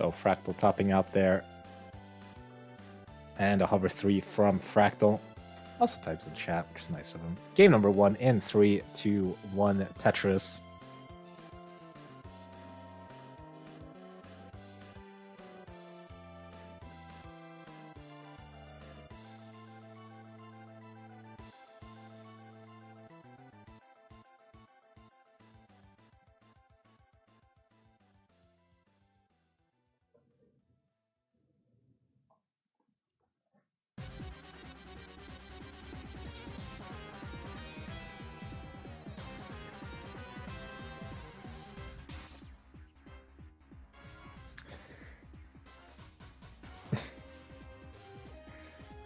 So Fractal topping out there. And a hover 3 from Fractal. Also types in chat, which is nice of him. Game number 1 in 3, 2, 1 Tetris.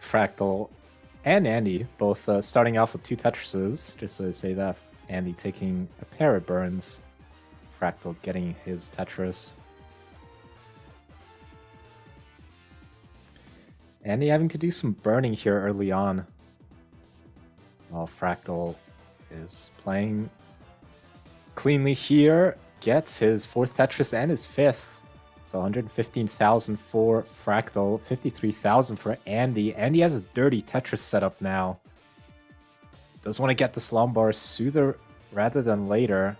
Fractal and Andy both starting off with 2 Tetrises, just to say that. Andy taking a pair of burns, Fractal getting his Tetris. Andy having to do some burning here early on, while Fractal is playing cleanly here, gets his 4th Tetris and his 5th. So 115,000 for Fractal, 53,000 for Andy. Andy has a dirty Tetris setup now. Does want to get this Lombard sooner rather than later.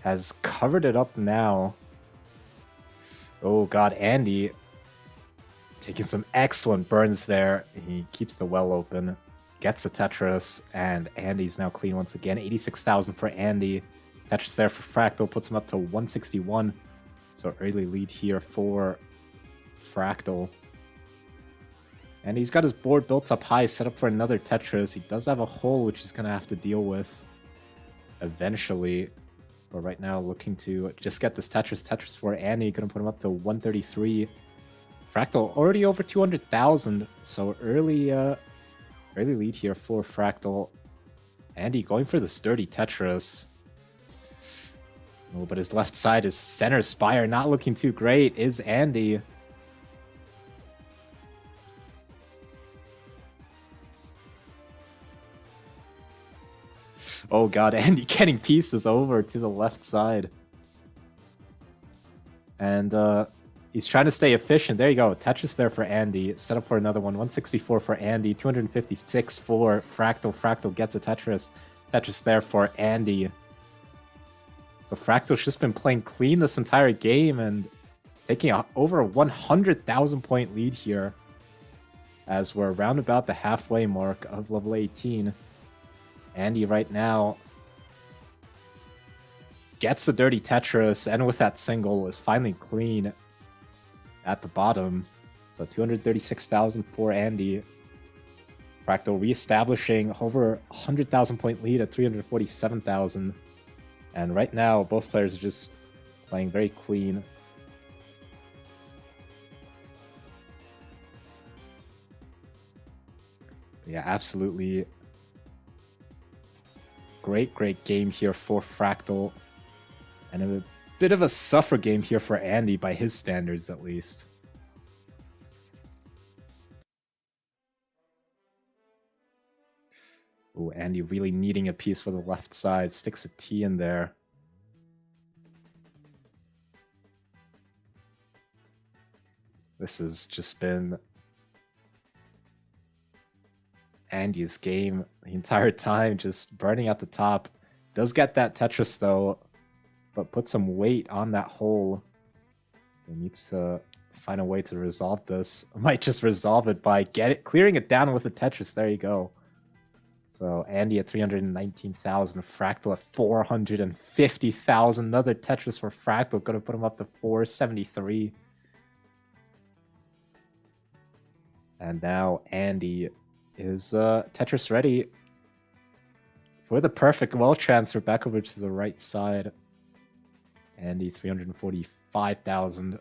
Has covered it up now. Oh god, Andy taking some excellent burns there. He keeps the well open, gets the Tetris, and Andy's now clean once again. 86,000 for Andy. Tetris there for Fractal, puts him up to 161. So early lead here for Fractal. And he's got his board built up high, set up for another Tetris. He does have a hole, which he's going to have to deal with eventually. But right now, looking to just get this Tetris. Tetris for Andy, going to put him up to 133. Fractal already over 200,000. So early lead here for Fractal. Andy going for the sturdy Tetris. Oh, but his left side, his center spire, not looking too great, is Andy. Oh god, Andy getting pieces over to the left side. And he's trying to stay efficient. There you go, Tetris there for Andy. Set up for another one. 164 for Andy, 256 for Fractal. Fractal gets a Tetris. Tetris there for Andy. So Fractal's just been playing clean this entire game and taking over a 100,000 point lead here, as we're around about the halfway mark of level 18. Andy right now gets the dirty Tetris, and with that single is finally clean at the bottom. So 236,000 for Andy. Fractal reestablishing over 100,000 point lead at 347,000. And right now, both players are just playing very clean. Yeah, absolutely. Great game here for Fractal. And a bit of a suffer game here for Andy, by his standards at least. Ooh, Andy really needing a piece for the left side. Sticks a T in there. This has just been Andy's game the entire time, just burning at the top. Does get that Tetris though, but put some weight on that hole. So he needs to find a way to resolve this. Might just resolve it by clearing it down with a Tetris. There you go. So Andy at 319,000, Fractal at 450,000. Another Tetris for Fractal, gonna put him up to 473. And now Andy is Tetris ready for the perfect well transfer back over to the right side. Andy 345,000,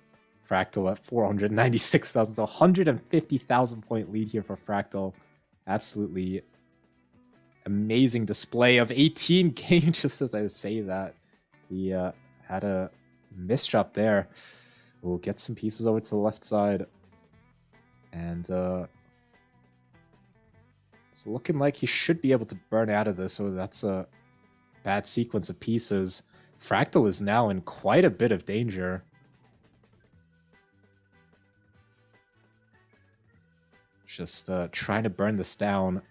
Fractal at 496,000. So 150,000 point lead here for Fractal. Absolutely amazing display of 18 games. Just as I say that, he had a misdrop there. We'll get some pieces over to the left side, and it's looking like he should be able to burn out of this. So that's a bad sequence of pieces. Fractal is now in quite a bit of danger. just trying to burn this down.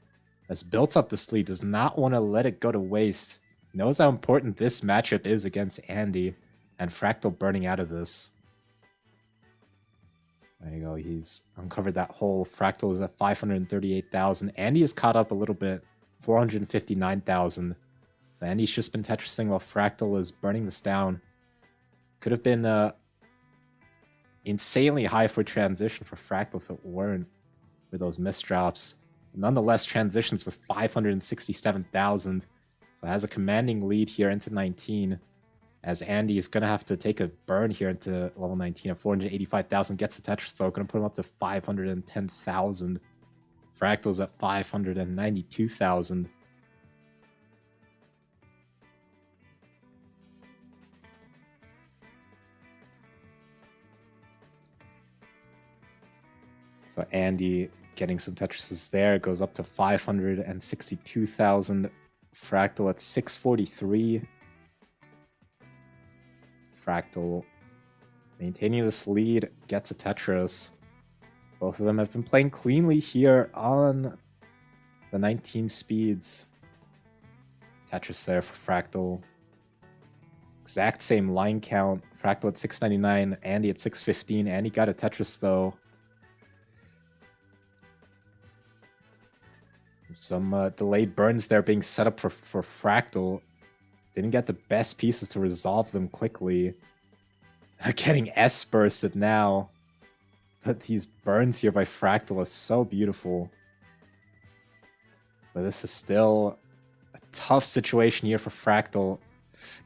Has built up this lead, does not want to let it go to waste. Knows how important this matchup is against Andy, and Fractal burning out of this. There you go, he's uncovered that hole. Fractal is at 538,000. Andy is caught up a little bit, 459,000. So Andy's just been Tetrising while Fractal is burning this down. Could have been insanely high for transition for Fractal if it weren't for those misdrops. Nonetheless, transitions with 567,000. So has a commanding lead here into 19. As Andy is going to have to take a burn here into level 19 at 485,000. Gets a Tetris though. Going to put him up to 510,000. Fractal's at 592,000. So Andy getting some Tetrises there. Goes up to 562,000. Fractal at 643. Fractal maintaining this lead, gets a Tetris. Both of them have been playing cleanly here on the 19 speeds. Tetris there for Fractal. Exact same line count. Fractal at 699, Andy at 615. Andy got a Tetris though. Some delayed burns there being set up for Fractal. Didn't get the best pieces to resolve them quickly. Getting S-bursted now. But these burns here by Fractal are so beautiful. But this is still a tough situation here for Fractal.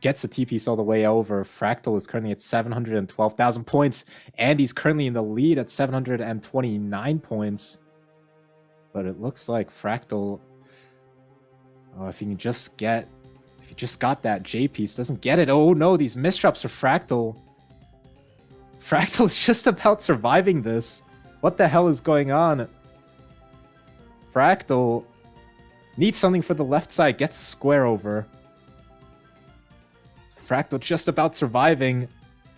Gets the T-piece all the way over. Fractal is currently at 712,000 points. Andy's currently in the lead at 729 points. But it looks like Fractal, if you just got that J piece, doesn't get it. Oh no, these misdrops are Fractal. Fractal is just about surviving this. What the hell is going on? Fractal needs something for the left side, gets a square over. Fractal just about surviving,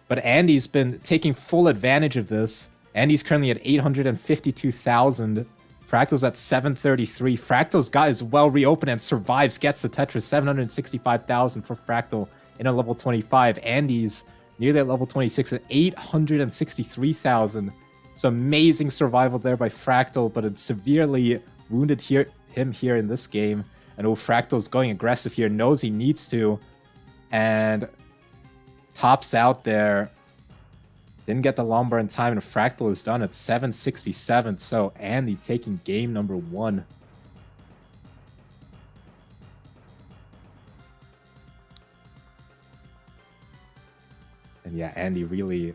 but Andy's been taking full advantage of this. Andy's currently at 852,000. Fractal's at 733. Fractal's got his well reopened and survives, gets the Tetris. 765,000 for Fractal in a level 25. Andy's nearly at level 26 at 863,000. So amazing survival there by Fractal, but it severely wounded him here in this game. And Fractal's going aggressive here, knows he needs to, and tops out there. Didn't get the Lombard in time, and Fractal is done at 767. So Andy taking game number 1. And yeah, Andy really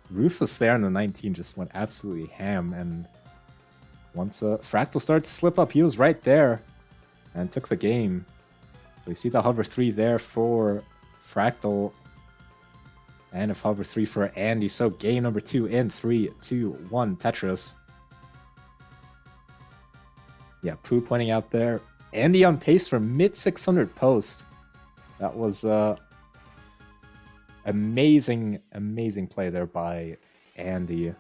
ruthless there in the 19, just went absolutely ham. And once Fractal started to slip up, he was right there and took the game. So we see the hover 3 there for Fractal. And a hover 3 for Andy. So game number 2 in 3, 2, 1, Tetris. Yeah, Pooh pointing out there. Andy on pace for mid 600 post. That was amazing play there by Andy.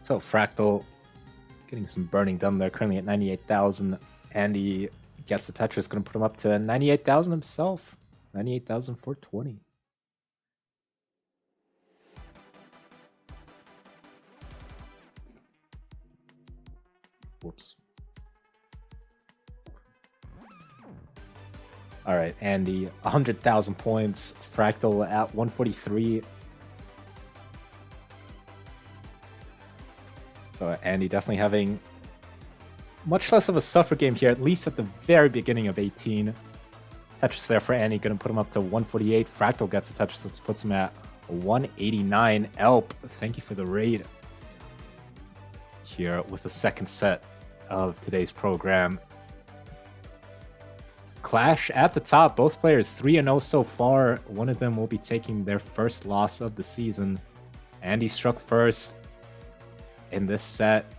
So Fractal getting some burning done there, currently at 98,000. Andy gets a Tetris, going to put him up to 98,000 himself. 98,420. Whoops. All right, Andy, 100,000 points. Fractal at 143. So Andy definitely having much less of a suffer game here, at least at the very beginning of 18. Tetris there for Andy, going to put him up to 148. Fractal gets a Tetris, which puts him at 189. Elp, thank you for the raid here with the second set of today's program. Clash at the top. Both players 3-0 so far. One of them will be taking their first loss of the season. Andy struck first in this set.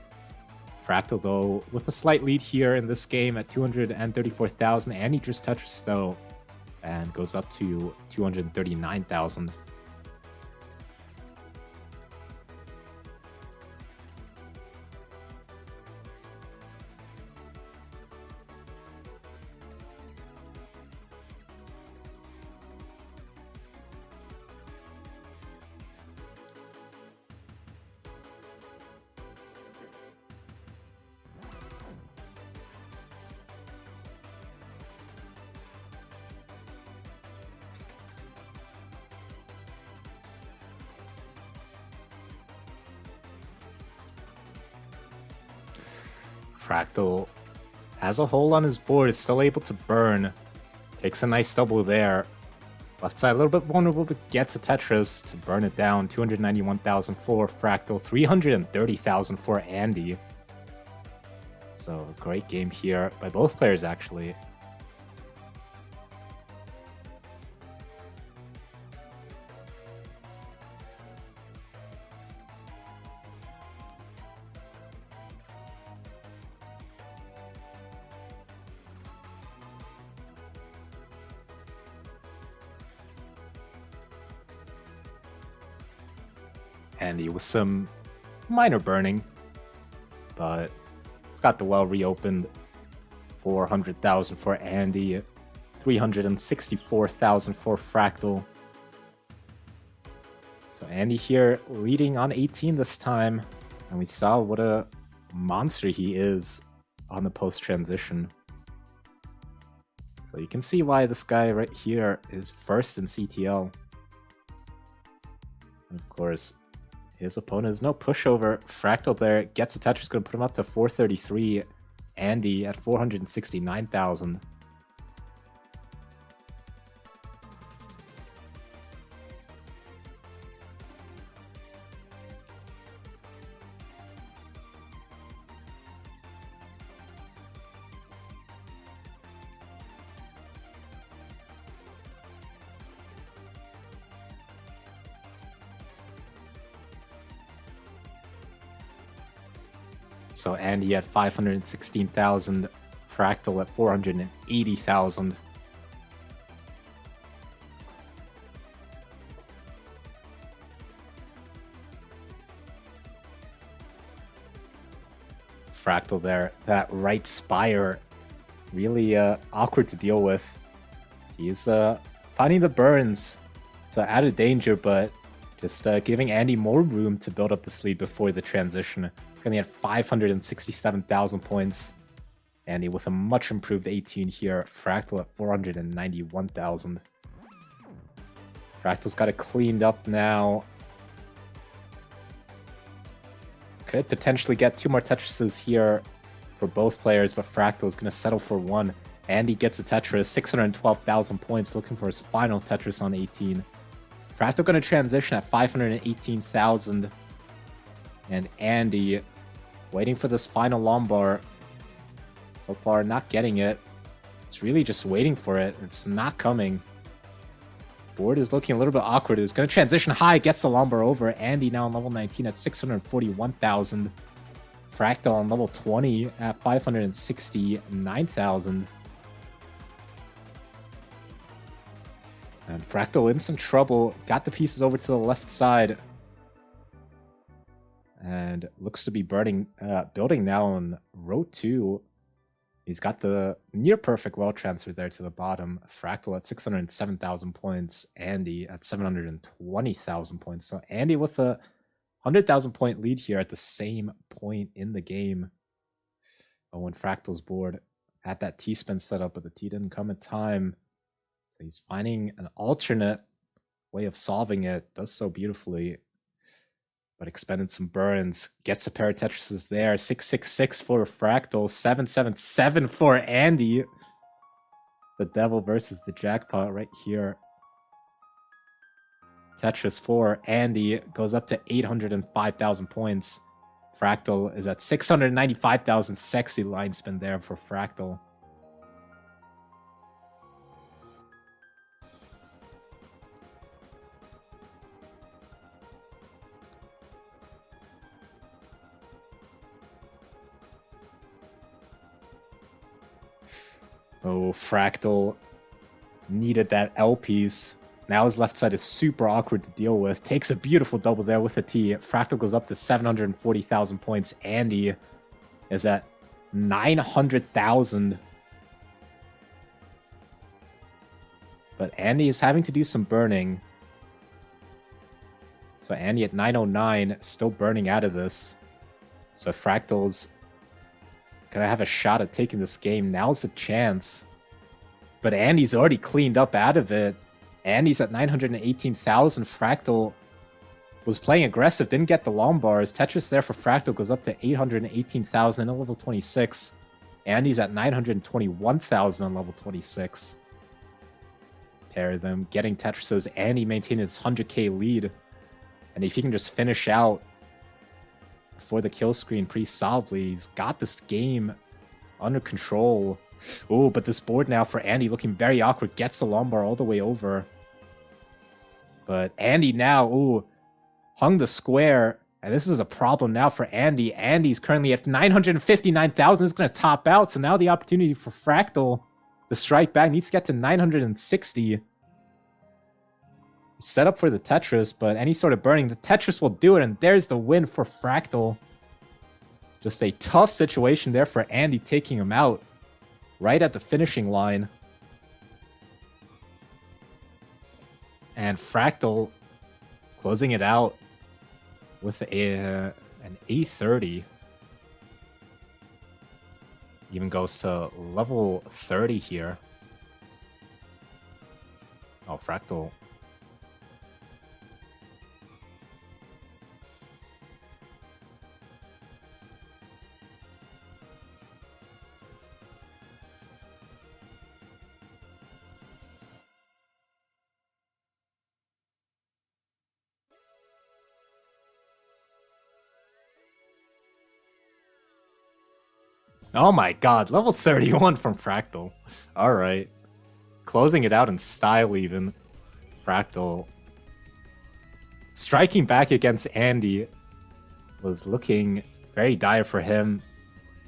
Fractal, though, with a slight lead here in this game at 234,000. Andy just Tetris, though, and goes up to 239,000. Fractal has a hole on his board, is still able to burn. Takes a nice double there. Left side a little bit vulnerable, but gets a Tetris to burn it down. 291,000 for Fractal, 330,000 for Andy. So a great game here by both players, actually. Andy with some minor burning, but it's got the well reopened. 400,000 for Andy, 364,000 for Fractal. So Andy here leading on 18 this time, and we saw what a monster he is on the post-transition. So you can see why this guy right here is first in CTL. And of course, his opponent is no pushover. Fractal there gets a Tetris, going to put him up to 433. Andy at 469,000. So Andy at 516,000, Fractal at 480,000. Fractal there, that right spire, really awkward to deal with. He's finding the burns. It's out of danger, but just giving Andy more room to build up this lead before the transition. Currently at 567,000 points. Andy with a much improved 18 here. Fractal at 491,000. Fractal's got it cleaned up now. Could potentially get 2 more Tetrises here for both players, but Fractal is going to settle for 1. Andy gets a Tetris, 612,000 points, looking for his final Tetris on 18. Fractal going to transition at 518,000. And Andy waiting for this final Lombard. So far, not getting it. It's really just waiting for it. It's not coming. Board is looking a little bit awkward. It's going to transition high, gets the Lombard over. Andy now on level 19 at 641,000. Fractal on level 20 at 569,000. And Fractal in some trouble. Got the pieces over to the left side. And looks to be building now on row 2. He's got the near perfect well transfer there to the bottom. Fractal at 607,000 points. Andy at 720,000 points. So Andy with a 100,000 point lead here at the same point in the game. But when Fractal's board had that T-spin set up, but the T didn't come in time. So he's finding an alternate way of solving it. Does so beautifully. But expended some burns. Gets a pair of Tetrises there. 666 for Fractal. 777 for Andy. The devil versus the jackpot right here. Tetris for Andy goes up to 805,000 points. Fractal is at 695,000. Sexy line spin there for Fractal. Oh, Fractal needed that L piece. Now his left side is super awkward to deal with. Takes a beautiful double there with a T. Fractal goes up to 740,000 points. Andy is at 900,000. But Andy is having to do some burning. So Andy at 909, still burning out of this. So Fractal's gonna have a shot at taking this game. Now's the chance. But Andy's already cleaned up out of it. Andy's at 918,000. Fractal was playing aggressive, didn't get the long bars. Tetris there for Fractal goes up to 818,000 at level 26. Andy's at 921,000 on level 26. Pair of them getting Tetrises. Andy maintaining his 100k lead. And if he can just finish out before the kill screen pretty solidly, he's got this game under control. Oh, but this board now for Andy looking very awkward. Gets the long bar all the way over. But Andy now, ooh, hung the square. And this is a problem now for Andy. Andy's currently at 959,000. Is going to top out. So now the opportunity for Fractal to strike back needs to get to 960. Set up for the Tetris, but any sort of burning, the Tetris will do it. And there's the win for Fractal. Just a tough situation there for Andy, taking him out right at the finishing line. And Fractal closing it out with an A30. Even goes to level 30 here. Oh, Fractal. Oh my god, level 31 from Fractal. Alright. Closing it out in style even. Fractal. Striking back against Andy was looking very dire for him,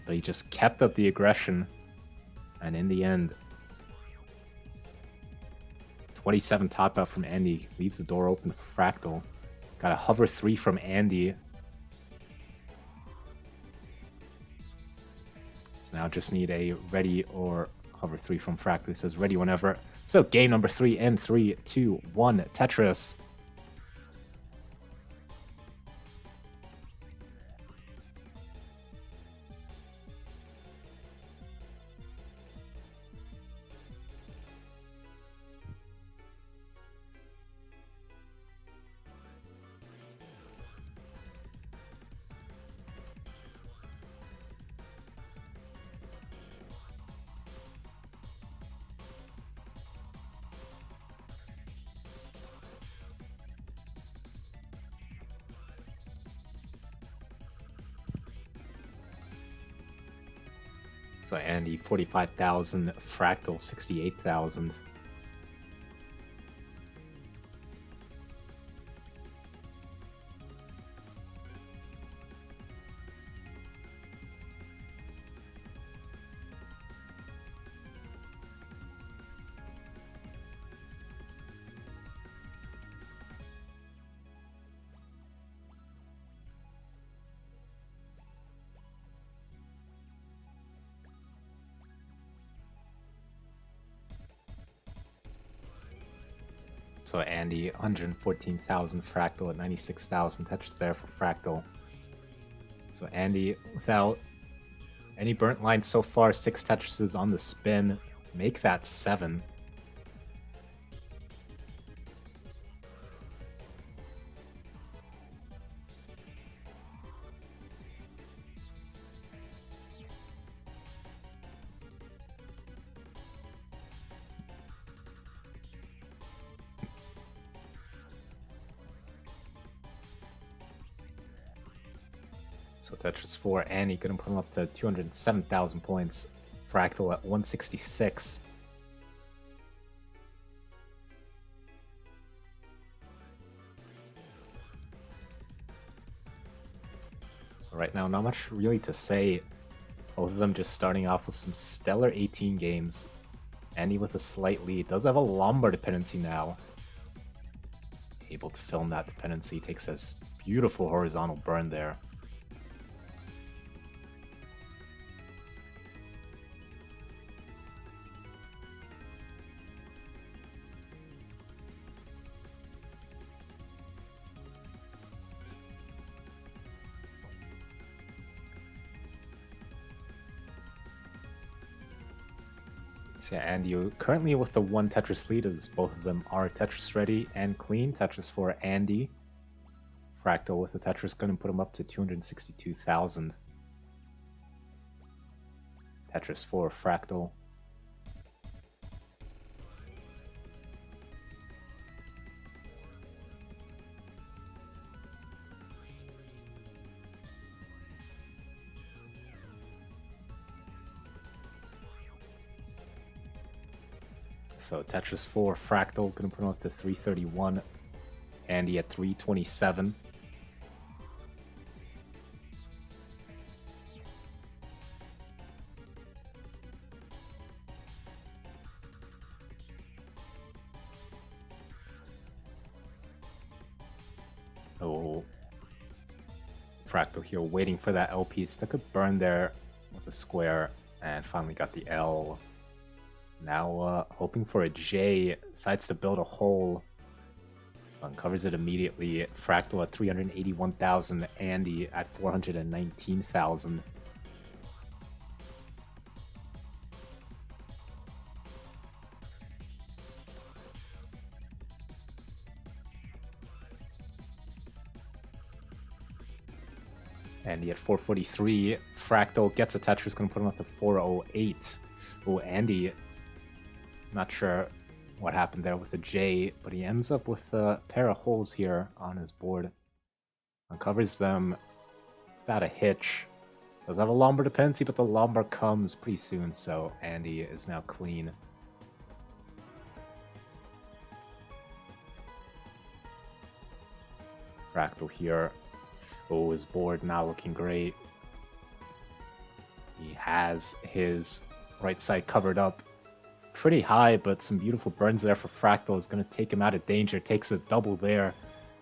but he just kept up the aggression. And in the end, 27 top out from Andy leaves the door open for Fractal. Got a hover 3 from Andy. So now just need a ready or hover 3 from Fractal. It says ready whenever. So game number 3 in 3, 2, 1, Tetris. So Andy, 45,000. Fractal, 68,000. So Andy, 114,000. Fractal at 96,000. Tetris there for Fractal. So Andy, without Any burnt lines so far, 6 Tetrises on the spin. Make that 7. So Tetris 4, Andy gonna put him up to 207,000 points. Fractal at 166. So right now, not much really to say. Both of them just starting off with some stellar 18 games. Andy with a slight lead. Does have a Lombard dependency now. Able to film that dependency. Takes a beautiful horizontal burn there. So yeah, Andy currently with the 1 Tetris lead, as both of them are Tetris ready and clean. Tetris for Andy. Fractal with the Tetris going to put him up to 262,000. Tetris for Fractal. So Tetris 4, Fractal, gonna put him up to 331. Andy at 327. Oh, Fractal here waiting for that L piece. Took a burn there with a square and finally got the L. Now hoping for a J, decides to build a hole. Uncovers it immediately. Fractal at 381,000, Andy at 419,000. Andy at 443. Fractal gets a Tetris, gonna put him up to 408. Oh, Andy, not sure what happened there with the J, but he ends up with a pair of holes here on his board. Uncovers them without a hitch. Does have a Lombard dependency, but the Lombard comes pretty soon, so Andy is now clean. Fractal here. Oh, his board now looking great. He has his right side covered up pretty high, but some beautiful burns there for Fractal is going to take him out of danger. Takes a double there,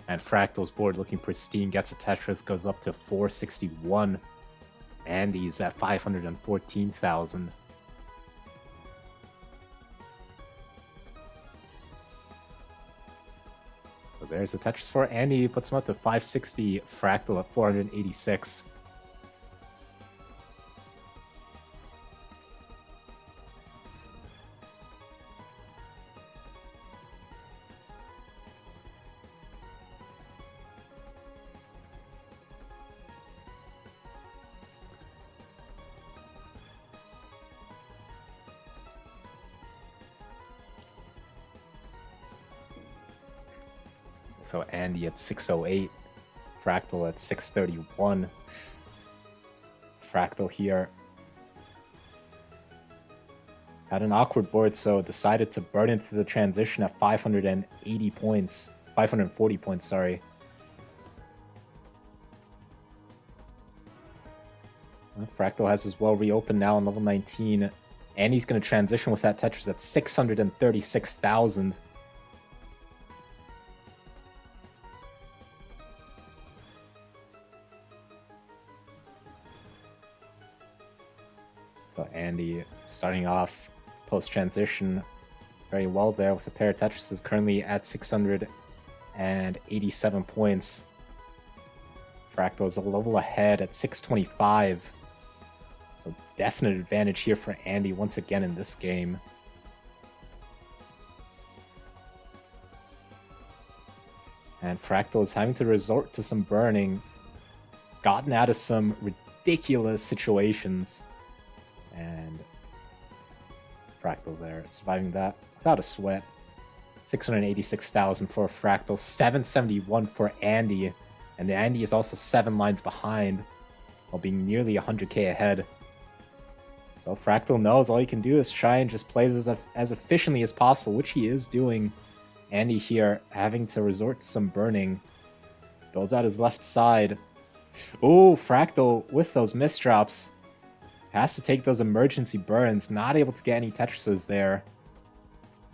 and Fractal's board looking pristine. Gets a Tetris, goes up to 461. Andy's at 514,000. So there's the Tetris for Andy. Puts him up to 560. Fractal at 486. So Andy at 608, Fractal at 631. Fractal here had an awkward board, so decided to burn into the transition at 580 points, 540 points, sorry. Well, Fractal has his well reopened now on level 19. Andy's going to transition with that Tetris at 636,000. So Andy starting off post-transition very well there with a pair of Tetrises, currently at 687 points. Fractal is a level ahead at 625. So definite advantage here for Andy once again in this game. And Fractal is having to resort to some burning. He's gotten out of some ridiculous situations. And Fractal there, surviving that without a sweat. 686,000 for Fractal, 771 for Andy. And Andy is also 7 lines behind, while being nearly 100k ahead. So Fractal knows all he can do is try and just play this as efficiently as possible, which he is doing. Andy here having to resort to some burning. Builds out his left side. Oh, Fractal with those misdrops. Has to take those emergency burns. Not able to get any Tetrises there.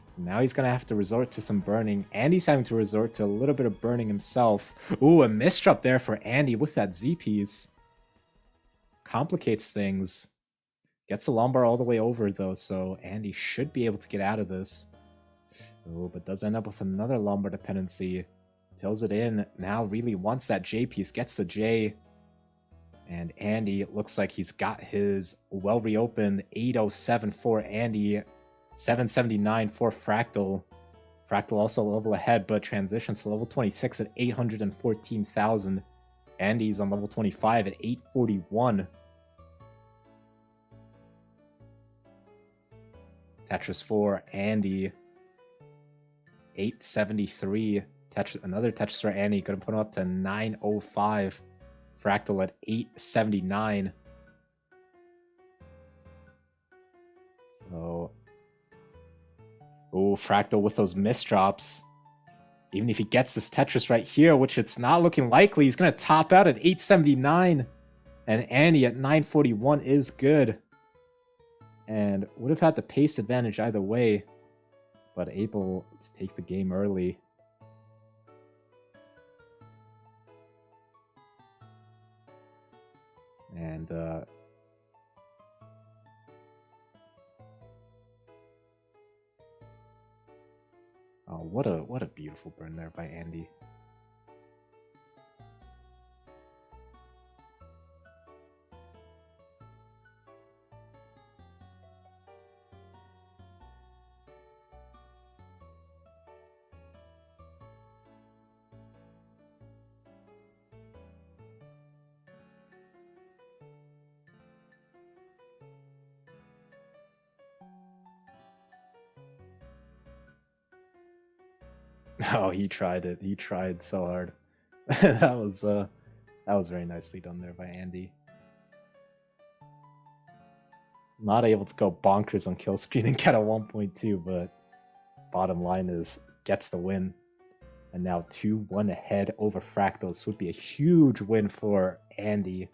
So now he's going to have to resort to some burning. Andy's having to resort to a little bit of burning himself. Ooh, a misdrop there for Andy with that Z-piece. Complicates things. Gets the Lombard all the way over, though, so Andy should be able to get out of this. Oh, but does end up with another Lombard dependency. Fills it in. Now really wants that J piece. Gets the J. And Andy, it looks like he's got his well-reopened 807 for Andy. 779 for Fractal. Fractal also a level ahead, but transitions to level 26 at 814,000. Andy's on level 25 at 841. Tetris 4, Andy. 873. Another Tetris for Andy. Gonna put him up to 905. Fractal at 879. So... oh, Fractal with those misdrops. Even if he gets this Tetris right here, which it's not looking likely, he's going to top out at 879. And Andy at 941 is good. And would have had the pace advantage either way, but able to take the game early. And oh, what a beautiful burn there by Andy. Oh, he tried it. He tried so hard. that was very nicely done there by Andy. Not able to go bonkers on kill screen and get a 1.2, but bottom line is gets the win. And now 2-1 ahead over Fractal. This would be a huge win for Andy.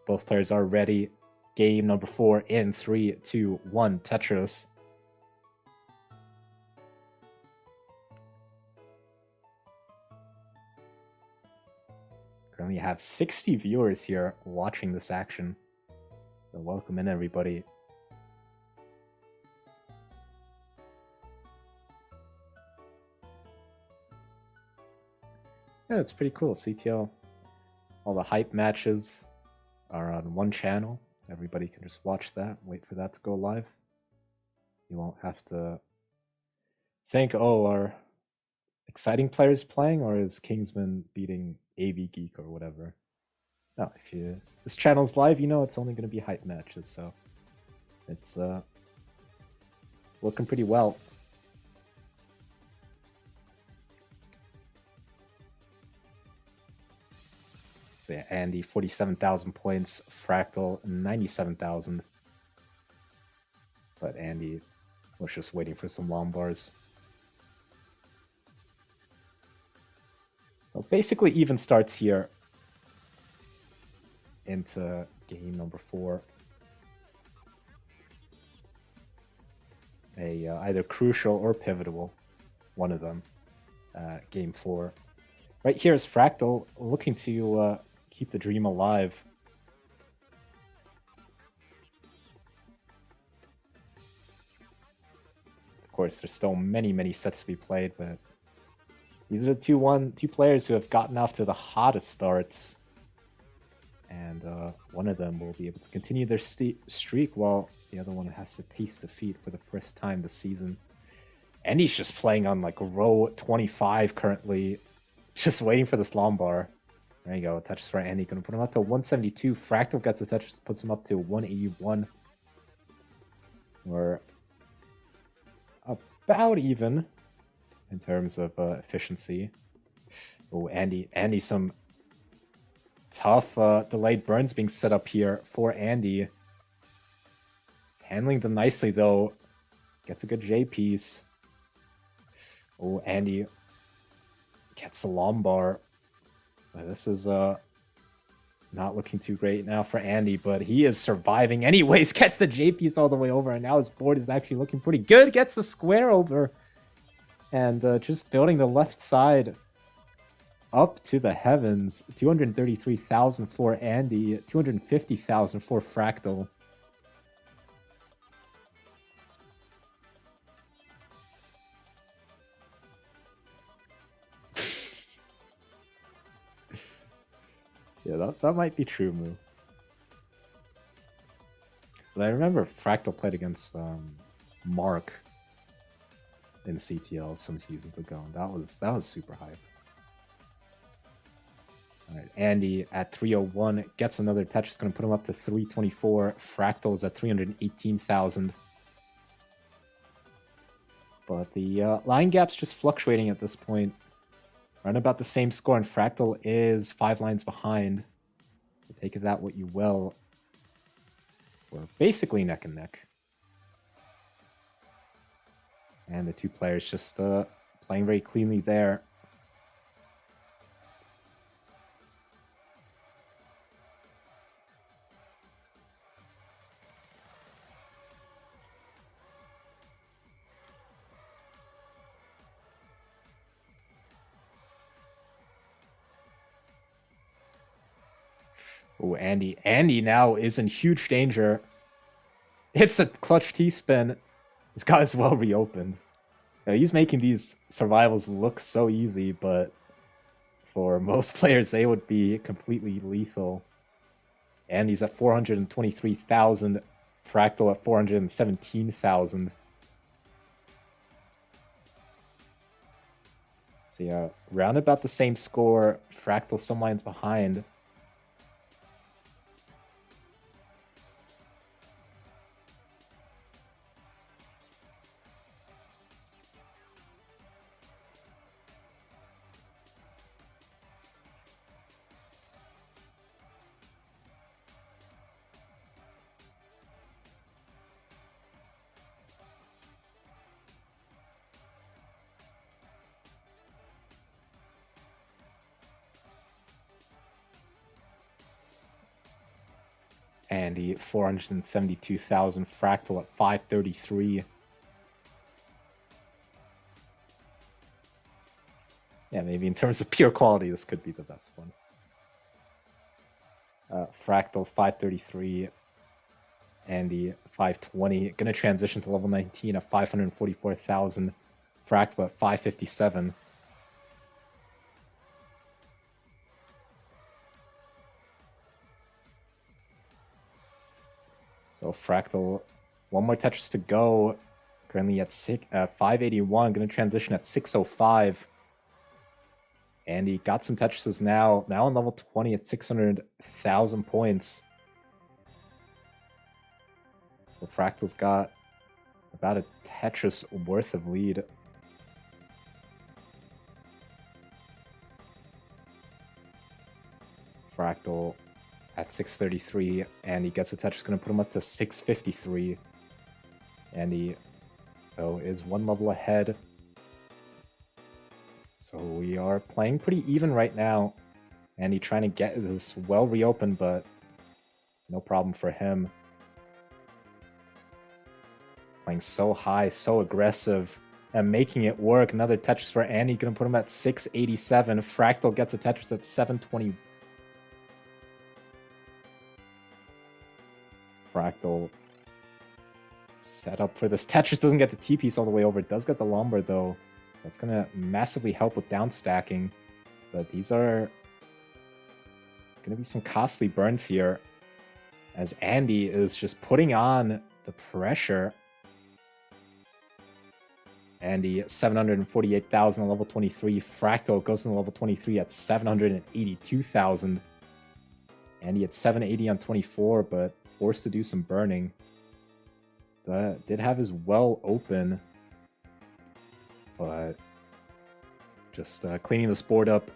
Both players are ready. Game number 4 in 3, 2, 1, Tetris. Currently have 60 viewers here watching this action. So welcome in, everybody. Yeah, it's pretty cool. CTL, all the hype matches are on one channel. Everybody can just watch that, wait for that to go live. You won't have to think, oh, are exciting players playing, or is Kingsman beating AV Geek or whatever? No, if this channel's live, you know it's only going to be hype matches, so it's looking pretty well. So yeah, Andy 47,000 points, Fractal 97,000. But Andy was just waiting for some Lombards. So basically even starts here into game number 4. Either crucial or pivotal, one of them, game 4. Right here is Fractal looking to keep the dream alive. Of course, there's still many sets to be played, but these are the two players who have gotten off to the hottest starts. And one of them will be able to continue their streak while the other one has to taste defeat for the first time this season. And he's just playing on like row 25 currently, just waiting for this long bar. There you go, touches for Andy, gonna put him up to 172. Fractal gets a touch, puts him up to 181. We're about even in terms of efficiency. Oh, Andy, some tough delayed burns being set up here for Andy. He's handling them nicely though. Gets a good J piece. Oh, Andy gets the long bar. This is not looking too great now for Andy, but he is surviving anyways. Gets the J piece all the way over, and now his board is actually looking pretty good. Gets the square over, and just building the left side up to the heavens. 233,000 for Andy, 250,000 for Fractal. Yeah, that might be true, Moo. But I remember Fractal played against Mark in CTL some seasons ago, and that was super hype. All right, Andy at 301 gets another touch. It's going to put him up to 324. Fractal is at 318,000. But the line gap's just fluctuating at this point. Around about the same score, and Fractal is 5 lines behind. So take it that what you will. We're basically neck and neck. And the two players just playing very cleanly there. Oh, Andy. Andy now is in huge danger. Hits the clutch T-spin. This guy is well reopened. Now, he's making these survivals look so easy, but for most players, they would be completely lethal. Andy's at 423,000. Fractal at 417,000. So yeah, round about the same score. Fractal some lines behind. Andy, 472,000. Fractal at 533. Yeah, maybe in terms of pure quality, this could be the best one. Fractal, 533. Andy, 520. Gonna transition to level 19 at 544,000. Fractal at 557. So Fractal, one more Tetris to go. Currently at 581. Going to transition at 605. Andy got some Tetrises now. Now on level 20 at 600,000 points. So Fractal's got about a Tetris worth of lead. Fractal at 633, and he gets a touch. It's going to put him up to 653. And he is one level ahead. So we are playing pretty even right now. And he trying to get this well reopened, but no problem for him. Playing so high, so aggressive, and making it work. Another Tetris for Andy. Going to put him at 687. Fractal gets a Tetris at 720. Fractal set up for this. Tetris doesn't get the T-piece all the way over. It does get the Lombard, though. That's going to massively help with down stacking. But these are Gonna be some costly burns here, as Andy is just putting on the pressure. Andy, 748,000 on level 23. Fractal goes to level 23 at 782,000. Andy at 780 on 24, but forced to do some burning. Did have his well open, but just cleaning this board up.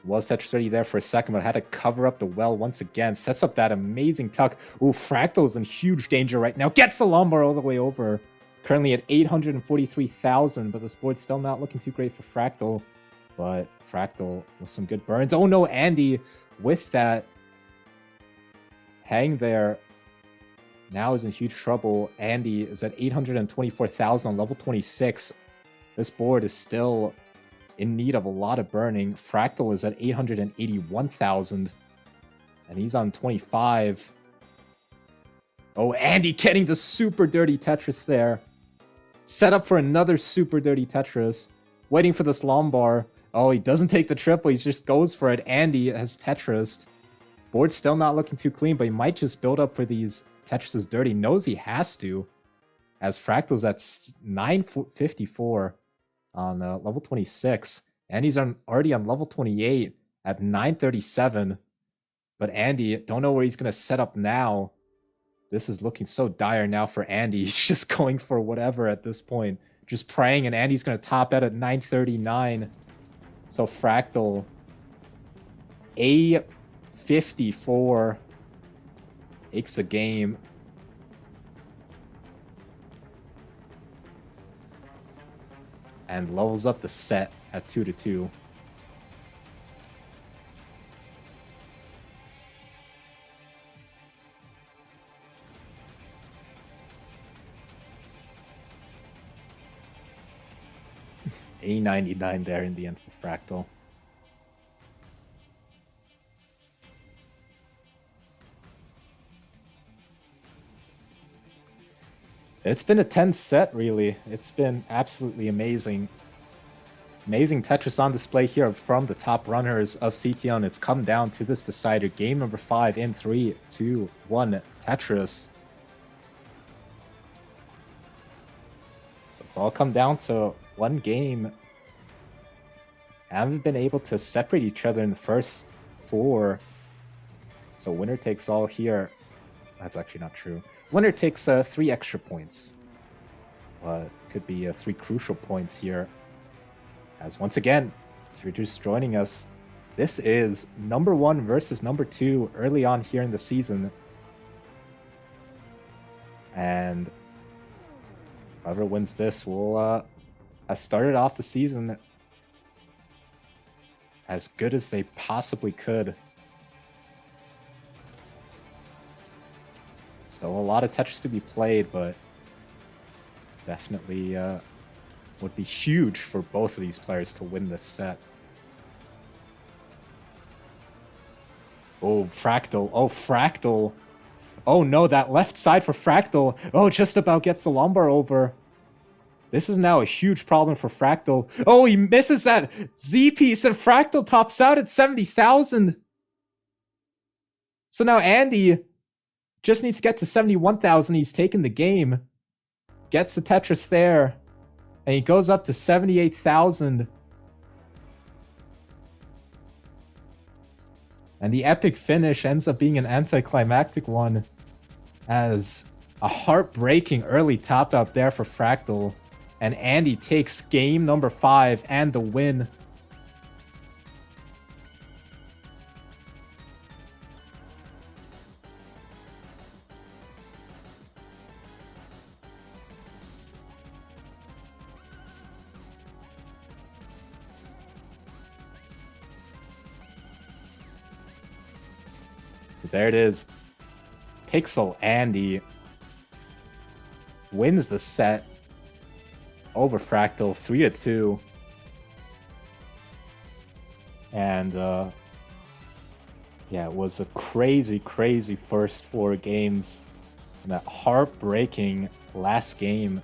Was Tetris ready there for a second, but had to cover up the well once again. Sets up that amazing tuck. Ooh, Fractal's in huge danger right now. Gets the lumbar all the way over. Currently at 843,000, but this board's still not looking too great for Fractal. But Fractal with some good burns. Oh no, Andy with that hang there now is in huge trouble. Andy is at 824,000 on level 26. This board is still in need of a lot of burning. Fractal is at 881,000, and he's on 25. Oh, Andy getting the super dirty Tetris there. Set up for another super dirty Tetris. Waiting for this lumbar. Oh, he doesn't take the triple. He just goes for it. Andy has Tetrised. Board's still not looking too clean, but he might just build up for these Tetrises dirty. Knows he has to, as Fractal's at 954 on level 26. And he's already on level 28 at 937. But Andy, don't know where he's going to set up now. This is looking so dire now for Andy. He's just going for whatever at this point. Just praying, and Andy's going to top out at 939. So Fractal, A54 takes the game. And levels up the set at 2-2. A99 there in the end for Fractal. It's been a tense set, really. It's been absolutely amazing. Amazing Tetris on display here from the top runners of CTL, and it's come down to this decider. Game number 5 in 3, 2, 1, Tetris. So it's all come down to one game. Haven't been able to separate each other in the first 4. So winner takes all here. That's actually not true. Winner takes 3 extra points. Could be 3 crucial points here. As once again, if you're just joining us, this is number 1 versus number 2 early on here in the season. And whoever wins this will have started off the season as good as they possibly could. Still a lot of Tetris to be played, but definitely would be huge for both of these players to win this set. Oh, Fractal. Oh, Fractal. Oh no, that left side for Fractal. Oh, just about gets the lumbar over. This is now a huge problem for Fractal. Oh, he misses that Z-piece, and Fractal tops out at 70,000. So now Andy just needs to get to 71,000. He's taken the game. Gets the Tetris there. And he goes up to 78,000. And the epic finish ends up being an anticlimactic one, as a heartbreaking early top out there for Fractal. And Andy takes game number 5 and the win. So there it is. Pixel Andy wins the set over Fractal 3-2. And yeah, it was a crazy, crazy first 4 games. And that heartbreaking last game.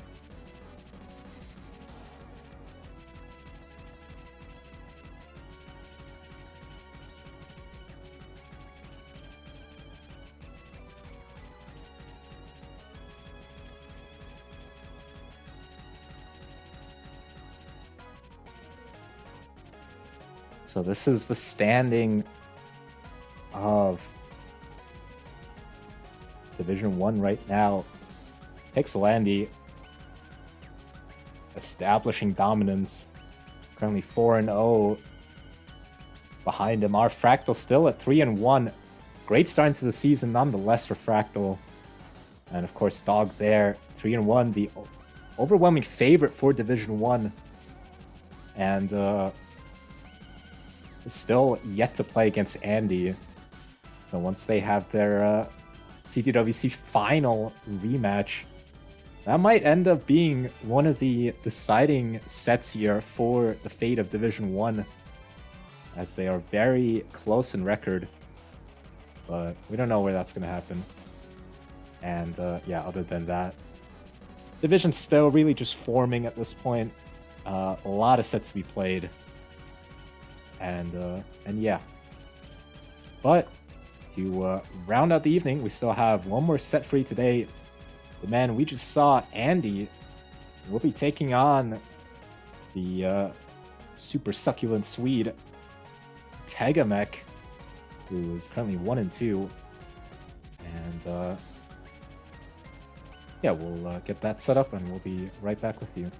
So this is the standing of Division 1 right now. Pixel Andy establishing dominance. Currently 4-0. Behind him are Fractal still at 3-1. Great start into the season nonetheless for Fractal. And of course Dog there, 3-1, the overwhelming favorite for Division 1. And still yet to play against Andy. So once they have their CTWC final rematch, that might end up being one of the deciding sets here for the fate of Division 1, as they are very close in record, but we don't know where that's going to happen. And yeah, other than that, Division's still really just forming at this point. A lot of sets to be played. And yeah. But to round out the evening, we still have one more set for you today. The man we just saw, Andy, will be taking on the super succulent Swede, Tegamek, who is currently 1-2. And yeah, we'll get that set up and we'll be right back with you.